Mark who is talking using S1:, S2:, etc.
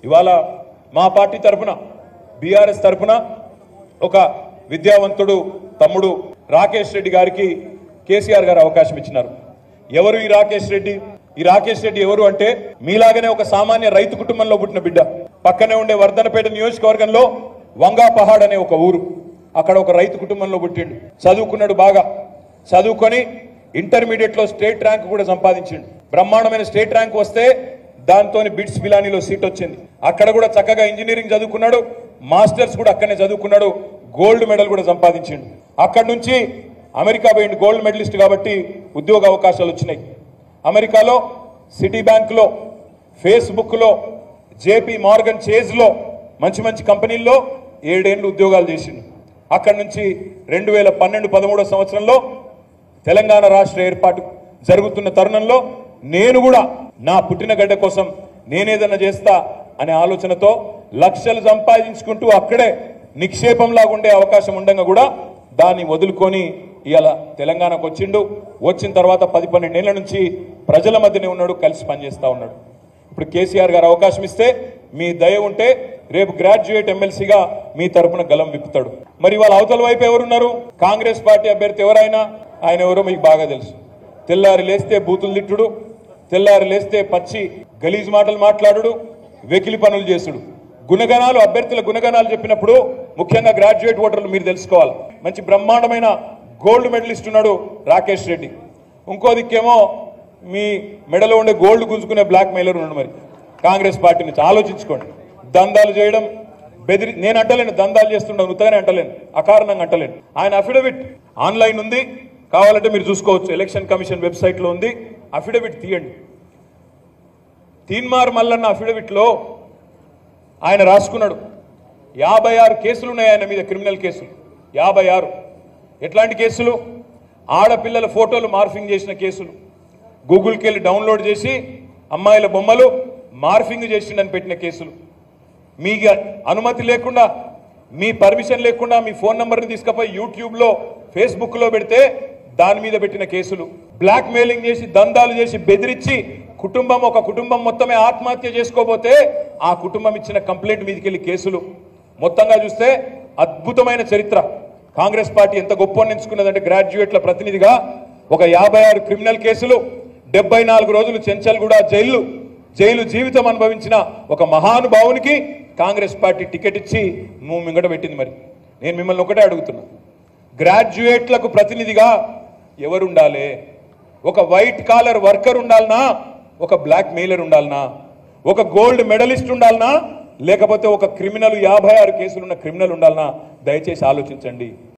S1: ఇవాళ మా పార్టీ తరపున బీఆర్ఎస్ తరపున ఒక విద్యావంతుడు తమ్ముడు రాకేష్ రెడ్డి గారికి కేసీఆర్ గారు అవకాశం ఇచ్చినారు. ఎవరు ఈ రాకేష్ రెడ్డి? ఈ రాకేష్ రెడ్డి ఎవరు అంటే మీలాగనే ఒక సామాన్య రైతు కుటుంబంలో పుట్టిన బిడ్డ. పక్కనే ఉండే వర్ధనపేట నియోజకవర్గంలో వంగాపహాడ్ అనే ఒక ఊరు, అక్కడ ఒక రైతు కుటుంబంలో పుట్టిండు. చదువుకున్నాడు, బాగా చదువుకొని ఇంటర్మీడియట్ లో స్టేట్ ర్యాంక్ కూడా సంపాదించిండు. బ్రహ్మాండమైన స్టేట్ ర్యాంక్ వస్తే దాంతో బిట్స్ పిలానీలో సీట్ వచ్చింది. అక్కడ కూడా చక్కగా ఇంజనీరింగ్ చదువుకున్నాడు, మాస్టర్స్ కూడా అక్కడనే చదువుకున్నాడు, గోల్డ్ మెడల్ కూడా సంపాదించిండు. అక్కడి నుంచి అమెరికా పోయిండు, గోల్డ్ మెడలిస్ట్ కాబట్టి ఉద్యోగ అవకాశాలు వచ్చినాయి. అమెరికాలో సిటీ బ్యాంక్లో, ఫేస్బుక్లో, జేపీ మార్గన్ చేజ్లో మంచి మంచి కంపెనీల్లో 7 ఏళ్ళు ఉద్యోగాలు చేసిండు. అక్కడి నుంచి 2012-13 సంవత్సరంలో తెలంగాణ రాష్ట్ర ఏర్పాటు జరుగుతున్న తరుణంలో నేను కూడా నా పుట్టిన గడ్డ కోసం నేనేదన్నా చేస్తా అనే ఆలోచనతో లక్షలు సంపాదించుకుంటూ అక్కడే నిక్షేపంలాగా ఉండే అవకాశం ఉండగా కూడా దాన్ని వదులుకొని ఇవాళ తెలంగాణకు వచ్చిండు. వచ్చిన తర్వాత 10-12 ఏళ్ల నుంచి ప్రజల మధ్యనే ఉన్నాడు, కలిసి పనిచేస్తూ ఉన్నాడు. ఇప్పుడు కేసీఆర్ గారు అవకాశం ఇస్తే మీ దయ ఉంటే రేపు గ్రాడ్యుయేట్ ఎమ్మెల్సీగా మీ తరపున గలం విప్పుతాడు. మరి వాళ్ళ అవతల వైపు ఎవరున్నారు? కాంగ్రెస్ పార్టీ అభ్యర్థి ఎవరైనా, ఆయన ఎవరో మీకు బాగా తెలుసు. తెల్లారి లేస్తే బూతులు తిట్టుడు, తెల్లారి లేస్తే పచ్చి గలీజ్ మాటలు మాట్లాడు, వెకిలి పనులు చేసుడు. గుణగణాలు, అభ్యర్థుల గుణగణాలు చెప్పినప్పుడు ముఖ్యంగా గ్రాడ్యుయేట్ ఓటర్లు మీరు తెలుసుకోవాలి. మంచి బ్రహ్మాండమైన గోల్డ్ మెడలిస్ట్ ఉన్నాడు రాకేష్ రెడ్డి. ఇంకో దిక్కేమో మీ మెడలో ఉండే గోల్డ్ గుంజుకునే బ్లాక్ మెయిలర్ ఉన్నాడు. మరి కాంగ్రెస్ పార్టీ నుంచి ఆలోచించుకోండి. దందాలు చేయడం, నేను అంటలేను దందాలు చేస్తుండవు, ఉత్తగానే అంటలేను, అకారణంగా అంటలేను. ఆయన అఫిడవిట్ ఆన్లైన్ ఉంది, కావాలంటే మీరు చూసుకోవచ్చు, ఎలక్షన్ కమిషన్ వెబ్సైట్లో ఉంది. అఫిడవిట్ తీయండి. తీన్మార్ మల్లన్న అఫిడవిట్లో ఆయన రాసుకున్నాడు 56 కేసులు ఉన్నాయి ఆయన మీద, క్రిమినల్ కేసులు 56. ఎట్లాంటి కేసులు? ఆడపిల్లల ఫోటోలు మార్ఫింగ్ చేసిన కేసులు, గూగుల్కి వెళ్ళి డౌన్లోడ్ చేసి అమ్మాయిల బొమ్మలు మార్ఫింగ్ చేసిండని పెట్టిన కేసులు, మీ అనుమతి లేకుండా, మీ పర్మిషన్ లేకుండా మీ ఫోన్ నంబర్ని తీసుకుపోయి యూట్యూబ్లో, ఫేస్బుక్లో పెడితే దాని మీద పెట్టిన కేసులు, బ్లాక్ మెయిలింగ్ చేసి దందాలు చేసి బెదిరించి ఒక కుటుంబం మొత్తమే ఆత్మహత్య చేసుకోబోతే ఆ కుటుంబం ఇచ్చిన కంప్లైంట్ మీదకి వెళ్ళి కేసులు. మొత్తంగా చూస్తే అద్భుతమైన చరిత్ర. కాంగ్రెస్ పార్టీ ఎంత గొప్ప ఎంచుకున్నదంటే గ్రాడ్యుయేట్ల ప్రతినిధిగా ఒక 56 క్రిమినల్ కేసులు, 74 రోజులు చెంచల్గూడ జైలు జీవితం అనుభవించిన ఒక మహానుభావునికి కాంగ్రెస్ పార్టీ టికెట్ ఇచ్చి మింగట పెట్టింది. మరి నేను మిమ్మల్ని ఒకటే అడుగుతున్నా, గ్రాడ్యుయేట్లకు ప్రతినిధిగా ఎవరుండాలి? ఒక వైట్ కాలర్ వర్కర్ ఉండాలనా? ఒక బ్లాక్ మెయిలర్ ఉండాలనా? ఒక గోల్డ్ మెడలిస్ట్ ఉండాలనా? లేకపోతే ఒక క్రిమినల్ 56 కేసులున్న క్రిమినల్ ఉండాలనా? దయచేసి ఆలోచించండి.